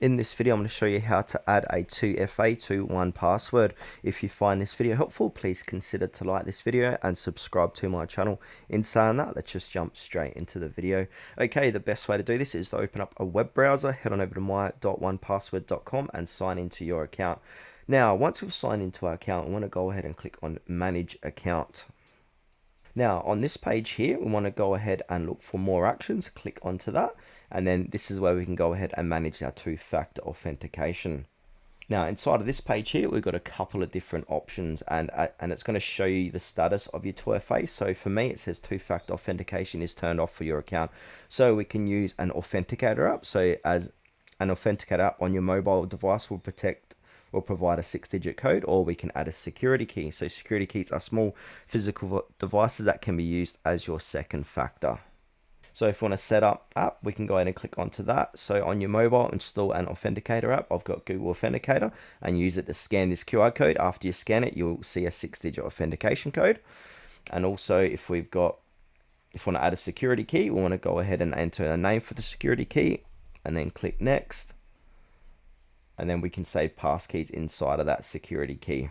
In this video, I'm going to show you how to add a 2FA to 1Password. If you find this video helpful, please consider to like this video and subscribe to my channel. In saying that, let's just jump straight into the video. Okay, the best way to do this is to open up a web browser, head on over to my.1password.com and sign into your account. Now, once we've signed into our account, we want to go ahead and click on Manage Account. Now on this page here, we want to go ahead and look for more actions, click onto that, and then this is where we can go ahead and manage our two-factor authentication. Now inside of this page here, we've got a couple of different options and it's going to show you the status of your 2FA. So for me, it says two-factor authentication is turned off for your account. So we can use an authenticator app. So as an authenticator app on your mobile device will provide a 6-digit code, or we can add a security key. So security keys are small physical devices that can be used as your second factor. So if we want to set up app, we can go ahead and click onto that. So on your mobile, install an authenticator app. I've got Google Authenticator, and use it to scan this QR code. After you scan it, you'll see a 6-digit authentication code. And also if we want to add a security key, we want to go ahead and enter a name for the security key and then click next. And then we can save passkeys inside of that security key.